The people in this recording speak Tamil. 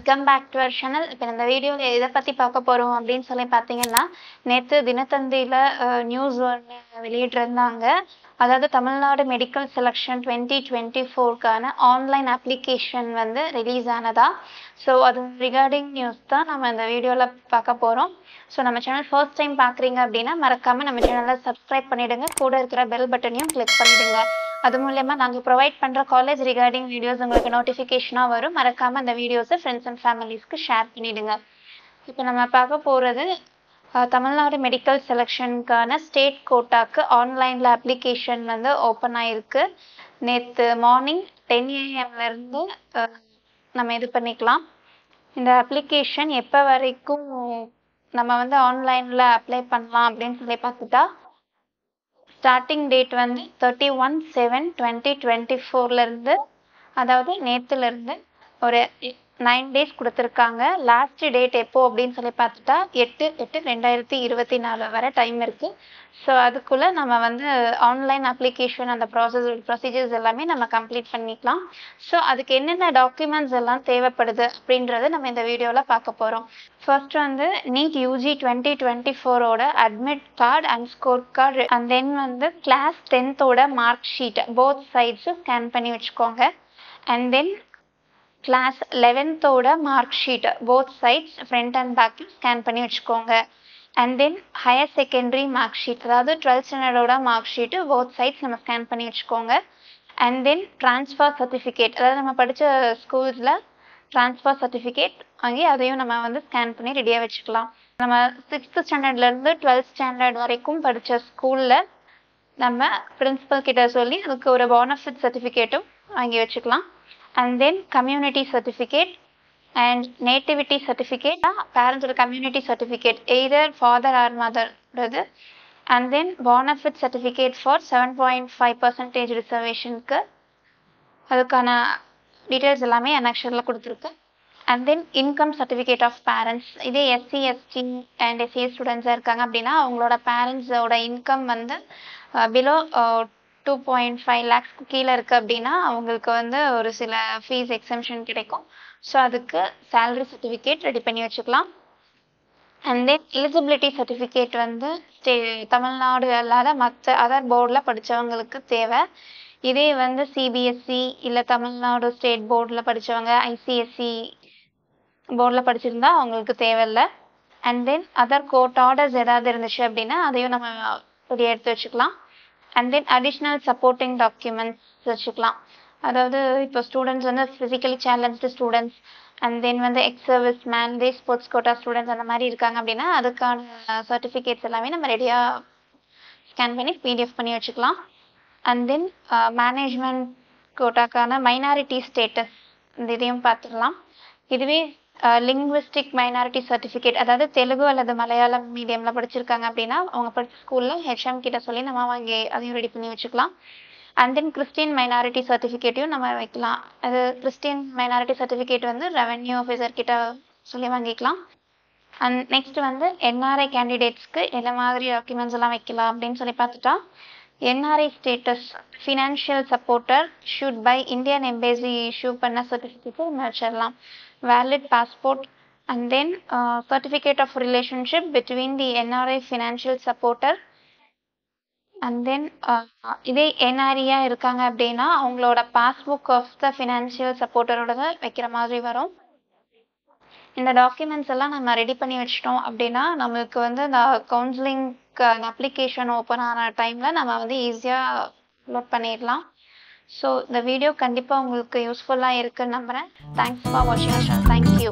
Welcome back to our channel. இப்போ இந்த வீடியோவில் எதை பற்றி பார்க்க போகிறோம் அப்படின்னு சொல்லி பார்த்தீங்கன்னா, நேற்று தினத்தந்தியில் நியூஸ் ஒன்று வெளியிட்டிருந்தாங்க. அதாவது தமிழ்நாடு மெடிக்கல் செலெக்ஷன் 2024க்கான ஆன்லைன் அப்ளிகேஷன் வந்து ரிலீஸ் ஆனதா. ஸோ அது ரிகார்டிங் நியூஸ் தான் நம்ம இந்த வீடியோவில் பார்க்க போகிறோம். ஸோ நம்ம சேனல் ஃபர்ஸ்ட் டைம் பார்க்குறீங்க அப்படின்னா மறக்காமல் நம்ம சேனலை சப்ஸ்கிரைப் பண்ணிவிடுங்க. கூட இருக்கிற பெல் பட்டனையும் கிளிக் பண்ணிவிடுங்க. அது மூலமா நாங்கள் ப்ரொவைட் பண்ணுற காலேஜ் ரிகார்டிங் வீடியோஸ் உங்களுக்கு நோட்டிஃபிகேஷனாக வரும். மறக்காமல் அந்த வீடியோஸை ஃப்ரெண்ட்ஸ் அண்ட் ஃபேமிலிஸ்க்கு ஷேர் பண்ணிவிடுங்க. இப்போ நம்ம பார்க்க போகிறது தமிழ்நாடு மெடிக்கல் செலெக்ஷனுக்கான ஸ்டேட் கோட்டாக்கு ஆன்லைனில் அப்ளிகேஷன் வந்து ஓப்பன் ஆகிருக்கு. நேற்று மார்னிங் 10 AM நம்ம இது பண்ணிக்கலாம். இந்த அப்ளிகேஷன் எப்போ வரைக்கும் நம்ம வந்து ஆன்லைனில் அப்ளை பண்ணலாம் அப்படின்னு சொல்லி பார்த்துட்டா, ஸ்டார்டிங் டேட் வந்து 31/7/2024 அதாவது நேற்றுலேருந்து ஒரு 9 days கொடுத்துருக்காங்க. லாஸ்ட் டேட் எப்போ அப்படின்னு சொல்லி பார்த்துட்டா 8/8/2024 வரை டைம் இருக்குது. ஸோ அதுக்குள்ளே நம்ம வந்து ஆன்லைன் அப்ளிகேஷன் அந்த ப்ரொசீஜர்ஸ் எல்லாமே நம்ம கம்ப்ளீட் பண்ணிக்கலாம். ஸோ அதுக்கு என்னென்ன டாக்குமெண்ட்ஸ் எல்லாம் தேவைப்படுது அப்படின்றத நம்ம இந்த வீடியோவில் பார்க்க போகிறோம். ஃபர்ஸ்ட் வந்து நீட் யூஜி 2024ஓட admit card and score card and then வந்து class 10th mark sheet both சைட்ஸும் ஸ்கேன் பண்ணி வச்சுக்கோங்க. And then class 11th mark sheet both sides front and back scan பண்ணி வச்சுக்கோங்க. And then higher secondary mark sheet அதாவது 12th ஸ்டாண்டர்டோட மார்க் ஷீட்டு போத் சைட்ஸ் நம்ம ஸ்கேன் பண்ணி வச்சுக்கோங்க. அண்ட் தென் ட்ரான்ஸ்ஃபர் சர்டிஃபிகேட் அதாவது நம்ம படித்த ஸ்கூல்ஸில் ட்ரான்ஸ்ஃபர் சர்டிஃபிகேட் வாங்கி அதையும் நம்ம வந்து ஸ்கேன் பண்ணி ரெடியாக வச்சுக்கலாம். நம்ம 6th ஸ்டாண்டர்ட்லேருந்து 12th ஸ்டாண்டர்ட் வரைக்கும் படித்த ஸ்கூலில் நம்ம பிரின்சிபல் கிட்ட சொல்லி அதுக்கு ஒரு போனஃபிட் சர்டிஃபிகேட்டும் வாங்கி வச்சுக்கலாம். And then community certificate and nativity certificate, பேரண்ட்ஸோட community certificate either father or மதர்றது. And then bonafide certificate for 7.5% ரிசர்வேஷனுக்கு அதுக்கான டீட்டெயில்ஸ் எல்லாமே அனெக்ஷனில் கொடுத்துருக்கு. And then income certificate of parents, இதே எஸ்சி எஸ்டி அண்ட் எஸ்சிஎஸ் ஸ்டூடெண்ட்ஸாக இருக்காங்க அப்படின்னா அவங்களோட பேரண்ட்ஸோட இன்கம் வந்து பிலோ 2.5 lakhs கீழே இருக்குது அப்படின்னா அவங்களுக்கு வந்து ஒரு சில ஃபீஸ் எக்ஸம்ஷன் கிடைக்கும். ஸோ அதுக்கு சேலரி சர்டிஃபிகேட் ரெடி பண்ணி வச்சுக்கலாம். அண்ட் தென் எலிஜிபிலிட்டி சர்டிஃபிகேட் வந்து தமிழ்நாடு அல்லாத மற்ற அதர் போர்டில் படித்தவங்களுக்கு தேவை. இதே வந்து சிபிஎஸ்சி இல்லை தமிழ்நாடு ஸ்டேட் போர்டில் படித்தவங்க ஐசிஎஸ்சி போர்டில் படிச்சிருந்தா அவங்களுக்கு தேவையில்லை. And then other court orders ஏதாவது இருந்துச்சு அப்படின்னா அதையும் நம்ம ரெடியாக எடுத்து வச்சுக்கலாம். And then additional supporting documents வச்சுக்கலாம். அதாவது இப்போ ஸ்டூடெண்ட்ஸ் வந்து physically challenge students and then வந்து எக்ஸ் சர்வீஸ் மேன் டே ஸ்போர்ட்ஸ் கோட்டா ஸ்டூடெண்ட்ஸ் அந்த மாதிரி இருக்காங்க அப்படின்னா அதுக்கான சர்டிஃபிகேட்ஸ் எல்லாமே நம்ம ரெடியாக ஸ்கேன் பண்ணி பிடிஎஃப் பண்ணி வச்சுக்கலாம். அண்ட் தென் மேனேஜ்மெண்ட் கோட்டாக்கான மைனாரிட்டி ஸ்டேட்டஸ் இந்த இதையும் பார்த்துக்கலாம். இதுவே லிங்குவிஸ்டிக் மைனாரிட்டி சர்டிஃபிகேட் அதாவது தெலுங்கு அல்லது மலையாளம் மீடியமில் படிச்சிருக்காங்க அப்படின்னா அவங்க படித்த ஸ்கூலில் ஹெச்எம் கிட்ட சொல்லி நம்ம வாங்கி அதையும் ரெடி பண்ணி வச்சுக்கலாம். அண்ட் தென் கிறிஸ்டின் மைனாரிட்டி சர்டிஃபிகேட்டையும் நம்ம வைக்கலாம். அது கிறிஸ்டின் மைனாரிட்டி சர்டிஃபிகேட் வந்து ரெவென்யூ ஆஃபீஸர் கிட்ட சொல்லி வாங்கிக்கலாம். அண்ட் நெக்ஸ்ட் வந்து என்ஆர்ஐ கேண்டிடேட்ஸ்க்கு என்ன மாதிரி டாக்குமெண்ட்ஸ் எல்லாம் வைக்கலாம் அப்படின்னு சொல்லி பார்த்துட்டா, NRI status financial supporter should by Indian embassy issue பண்ண சர்டிஃபிகேட் நம்ம வச்சிடலாம். Valid passport and then certificate of relationship between the NRI financial supporter and then இதே என்ஆர்ஐயா இருக்காங்க அப்படின்னா அவங்களோட பாஸ்புக் ஆஃப் த ஃபினான்ஷியல் சப்போர்ட்டரோட வைக்கிற மாதிரி வரும். இந்த டாக்குமெண்ட்ஸ் எல்லாம் நம்ம ரெடி பண்ணி வச்சிட்டோம் அப்படின்னா நம்மளுக்கு வந்து இந்த கவுன்சிலிங்க்கு அந்த அப்ளிகேஷன் ஓப்பன் ஆன டைமில் நம்ம வந்து ஈஸியாக அப்லோட் பண்ணிடலாம். ஸோ இந்த வீடியோ கண்டிப்பாக உங்களுக்கு யூஸ்ஃபுல்லாக இருக்குன்னு நம்புகிறேன். தேங்க்ஸ் ஃபார் வாட்சிங். தேங்க்யூ.